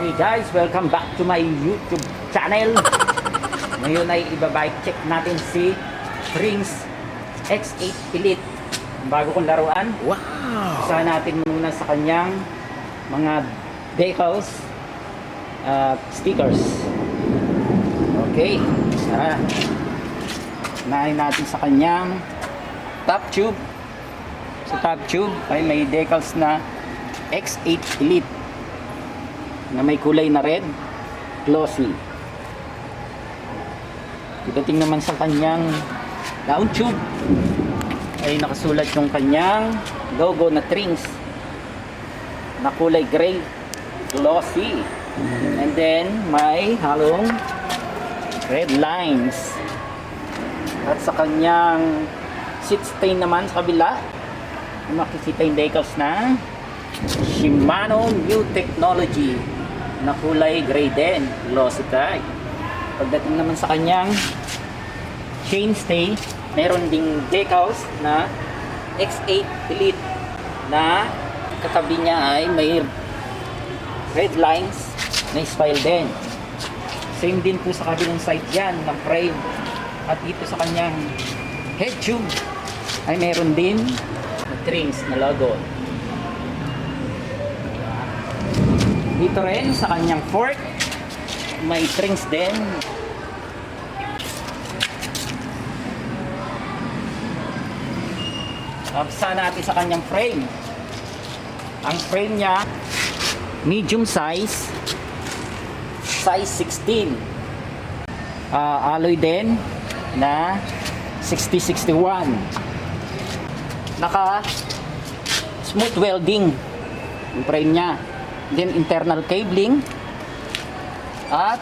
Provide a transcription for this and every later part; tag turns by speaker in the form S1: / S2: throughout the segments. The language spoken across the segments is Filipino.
S1: Okay guys, welcome back to my YouTube channel. Ngayon ay ibabike check natin si Trings X8 Elite. Bago kong laruan.
S2: Wow!
S1: Usahan natin muna sa kanyang mga decals at stickers. Okay. Unahin natin sa kanyang top tube. Sa top tube ay may decals na X8 Elite na may kulay na red, glossy. Pagdating naman sa kanyang down tube ay nakasulat yung kanyang logo na Trings na kulay gray, glossy. And then may halong red lines. At sa kanyang seat stain naman sa kabila, makikita yung decals na Shimano New Technology na kulay gray din, glossy type. Pagdating naman sa kanyang chainstay, meron ding decals na X8 Elite na katabi niya ay may red lines na spile din. Same din po sa kabilang side yan ng frame. At dito sa kanyang head tube ay meron din na Trings na logo. Dito rin sa kanyang fork may Trings din. Absa natin sa kanyang frame. Ang frame niya medium size, size 16. Alloy din na 6061. Naka smooth welding yung frame niya. Then internal cabling. At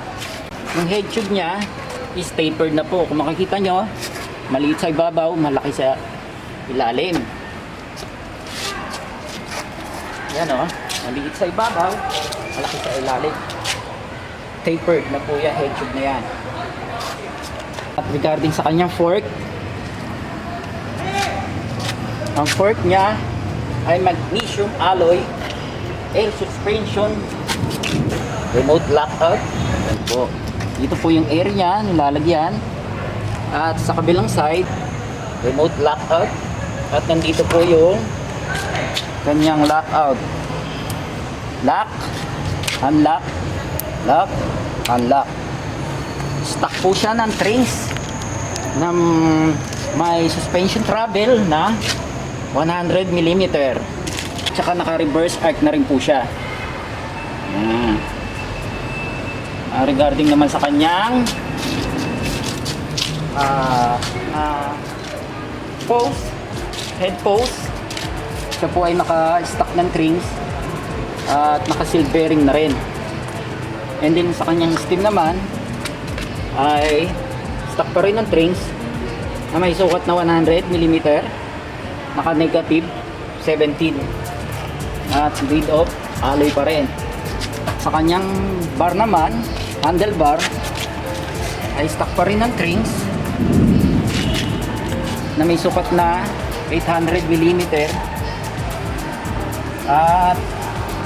S1: yung head tube niya is tapered na po. Kung makikita nyo, maliit sa ibabaw, malaki sa ilalim. Yan o, maliit sa ibabaw, malaki sa ilalim. Tapered na po yung head tube na yan. At regarding sa kanyang fork, ang fork niya ay magnesium alloy, air suspension, remote lockout. Yan po. Dito po yung air niya, nilalagyan. At sa kabilang side, remote lockout. At nandito po yung kanyang lockout. Lock, unlock, lock, unlock. Stock po siya ng Trings na may suspension travel na 100 mm. Tsaka naka-reverse arc na rin po siya. Regarding naman sa kanyang post, head post, siya po ay naka-stock ng Trings at naka-silvering na rin. And then sa kanyang stem naman ay stock pa rin ng Trings na may sukat na 100 mm, naka-negative 17. At grade of alloy pa rin. Sa kanyang bar naman, handlebar, ay stock pa rin ng Trings na may sukat na 800 mm at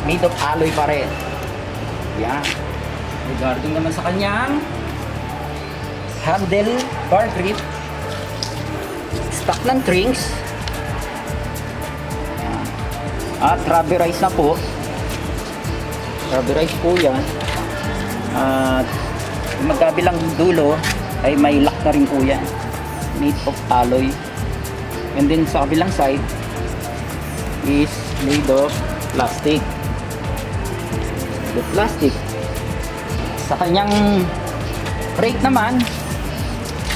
S1: made of alloy pa rin. Yan. Regarding naman sa kanyang handlebar grip, stock ng Trings. At rubberized na po. Rubberized po yan. At magkabilang dulo ay may lock na rin po yan. Made of alloy. And then sa kabilang side is made of plastic. The plastic. Sa kanyang brake naman,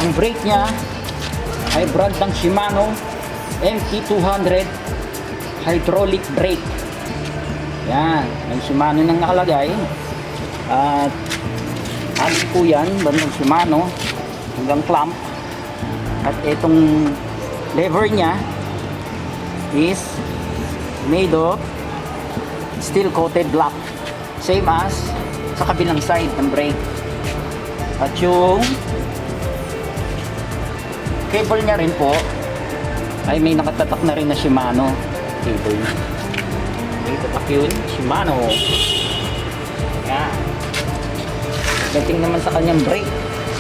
S1: ang brake niya ay brand ng Shimano MT200 hydraulic brake. Yan, may Shimano nang nakalagay. At alis po yan, bandang Shimano hanggang clamp. At itong lever nya is made of steel coated black, same as sa kabilang side ng brake. At yung cable nya rin po ay may nakatatak na rin na Shimano cable. Ito pa yun, Shimano. Yan. Pagdating naman sa kanyang brake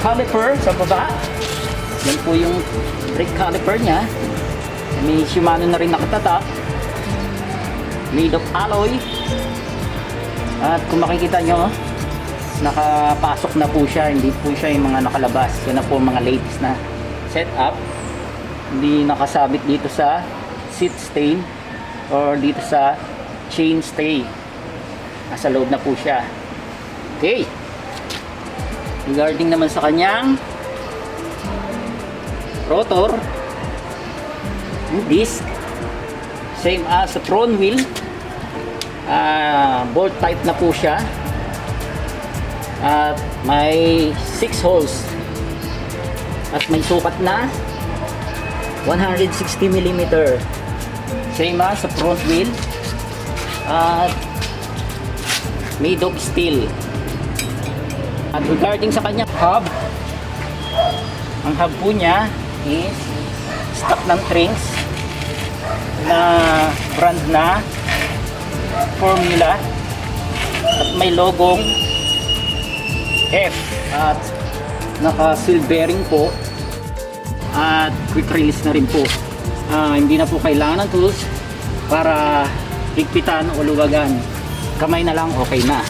S1: caliper sa baba, yan po yung brake caliper niya. May Shimano na rin nakatatak, made of alloy. At kung makikita nyo, nakapasok na po siya, hindi po siya yung mga nakalabas. Yan na po mga latest na setup. Hindi nakasabit dito sa seat stay or dito sa chain stay. Nasa loob na po siya. Okay. Regarding naman sa kanyang rotor, disc, same as sa front wheel. Bolt type na po siya. At may 6 holes. At may sukat na 160mm. Same as sa front wheel. At made of steel. At regarding sa kanyang hub, ang hub po niya is stock ng Trinx na brand na Formula at may logong F at naka seal bearing po at quick release na rin po. Hindi na po kailangan ng tools para higpitan o luwagan, kamay na lang okay na.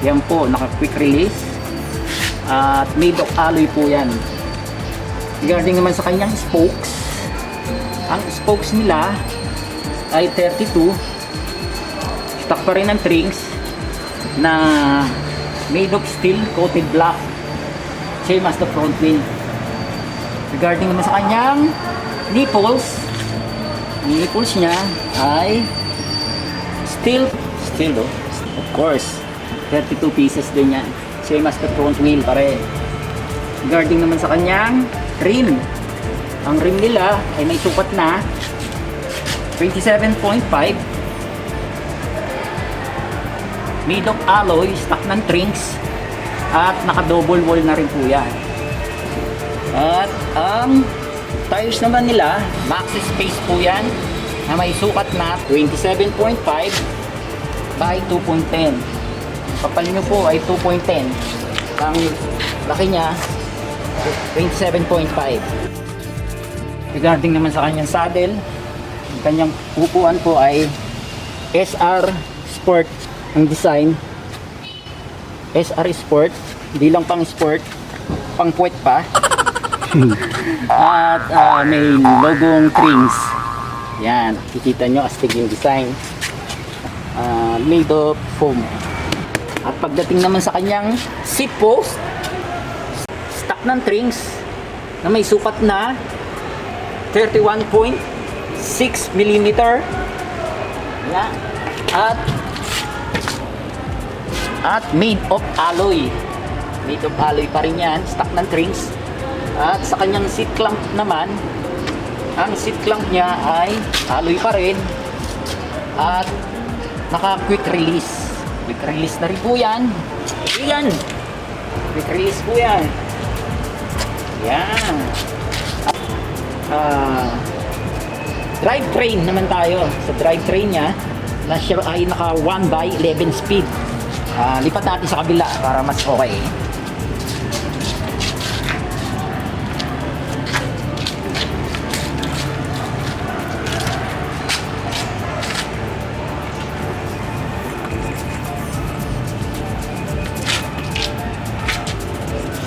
S1: Yan po, naka quick release at made of alloy po yan. Regarding naman sa kanyang spokes, ang spokes nila ay 32, stock pa rin ng Trinx na made of steel coated black, same as the front wheel. Regarding naman sa kanyang nipples, ang nipples niya ay steel of course, 32 pieces din yan, same as the front wheel pare. Regarding naman sa kanyang rim, ang rim nila ay may sukat na 27.5, made of alloy, stock ng Trinx at naka double wall na rin po yan. At ang tires naman nila, maxi space po yan na may sukat na 27.5 by 2.10. Kapal nyo po ay 2.10. Ang laki niya 27.5. Regarding naman sa kanyang saddle, ang kanyang upuan po ay SR Sport ang design. SR Sport, hindi lang pang sport, pang puwet pa. At may logong Trinx. Yan, kikita nyo astig yung design. Made of foam. At pagdating naman sa kanyang seat post, stock ng Trinx na may sukat na 31.6mm. Yan. At made of alloy. Made of alloy pa rin yan, stock ng Trinx. At sa kanyang seat clamp naman, ang seat clamp niya ay alloy pa rin. At naka quick release. Quick release na rin po yan. Ayan. Quick release po yan. Yan. Drivetrain naman tayo. Sa drivetrain niya, na siya ay naka 1/11 speed. Lipat natin sa kabila para mas okay.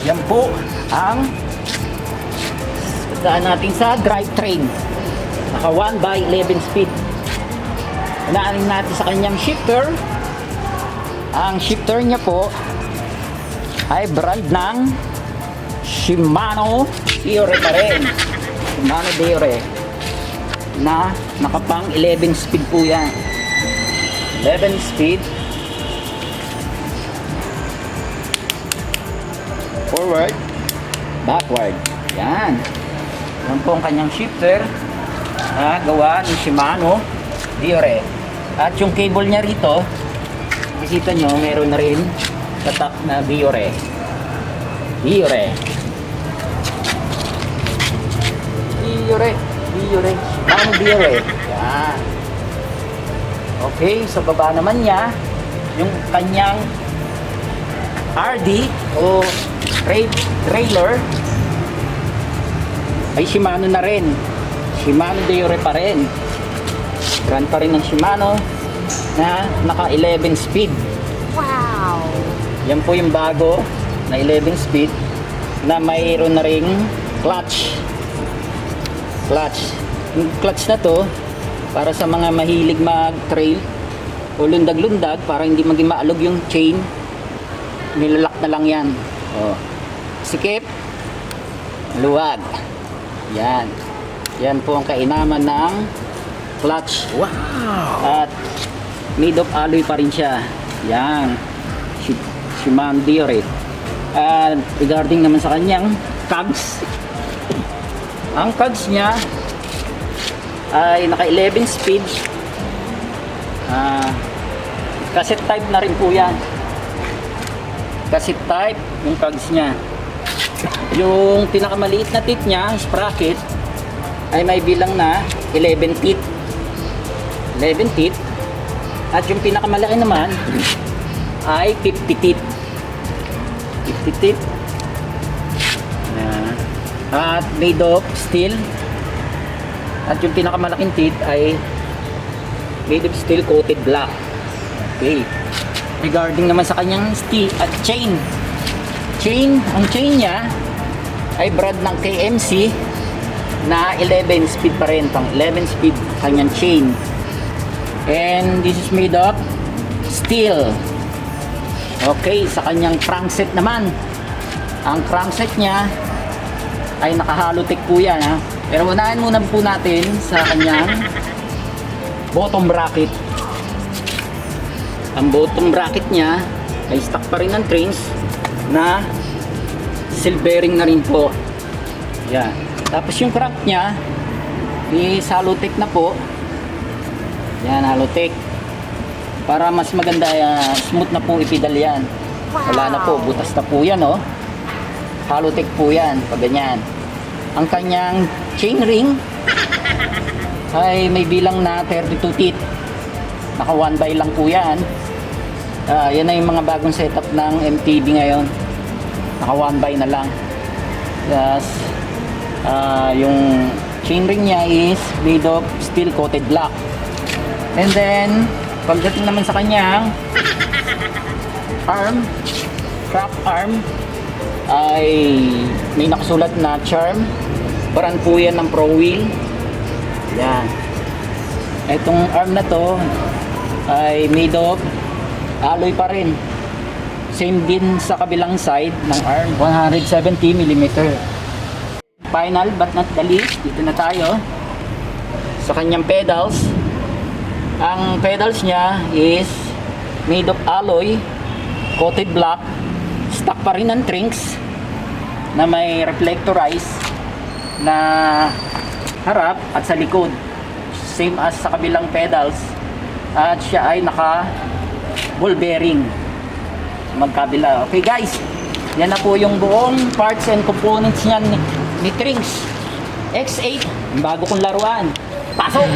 S1: Yan po ang daan natin sa drivetrain. Naka 1/11 speed. Unaanin natin sa kanyang shifter. Ang shifter niya po ay brand ng Shimano Deore pa rin. Shimano Deore na nakapang 11 speed po yan. 11 speed. Forward, backward. Yan. Yan po ang kanyang shifter na gawa ni Shimano Deore. At yung cable niya rito, makikita nyo, meron na rin tatak na Deore. Deore. Shimano Deore. Yan. Okay, sa baba naman niya, yung kanyang RD o trailer ay Shimano na rin. Shimano Deore pa rin. Brand pa rin ng Shimano na naka 11 speed.
S2: Wow!
S1: Yan po yung bago na 11 speed na mayroon na ring clutch. Yung clutch na to para sa mga mahilig mag-trail o lundag-lundag para hindi maging maalog yung chain, nilalak na lang yan. Sikip, luwag. Yan po ang kainaman ng clutch.
S2: Wow!
S1: At made of alloy pa rin siya. Yan, Shimano Deore. And regarding naman sa kanyang cogs, ang cogs niya ay naka 11 speed. Cassette type na rin po yan. Cassette type yung cogs niya. Yung pinakamaliit na teeth niya, sprocket, ay may bilang na 11 teeth. 11 teeth. At yung pinakamalaki naman ay 50 teeth. 50 teeth. At made of steel. At yung pinakamalaking teeth ay made of steel coated black. Okay. Regarding naman sa kanyang steel at chain. Ang chain niya ay brand ng KMC na 11 speed pa rin. Pang 11 speed kanyang chain. And this is made of steel. Okay, sa kanyang crankset naman. Ang crankset niya ay naka-halotech po yan, ha. Pero unahin muna po natin sa kanyang bottom bracket. Ang bottom bracket niya ay stock pa rin ng Trinx na silvering na rin po. Yan. Tapos yung crank niya is halotech na po. Yan, halotech. Para mas maganda, smooth na po ipedal yan. Wala na po, butas na po yan, oh. Halotech po yan, pag ganyan. Ang kanyang chain ring ay may bilang na 32 teeth. Naka 1x lang po yan. Yan na yung mga bagong setup ng MTB ngayon. Naka 1x na lang. Yes. Yung chain ring niya is made of steel coated black. And then pagdating naman sa kanyang arm, strap arm, ay may nakasulat na charm. Brand po yan ng Pro Wheel. Yan. Itong arm na to ay made of alloy pa rin. Same din sa kabilang side ng arm, 170mm. Final but not the least, dito na tayo sa kanyang pedals. Ang pedals niya is made of alloy, coated black, stock pa rin ng Trinx na may reflectorized na harap at sa likod, same as sa kabilang pedals. At siya ay naka ball bearing magkabila. Okay guys, yan na po yung buong parts and components niyan ni Trinx X8, bago kong laruan. Pasok!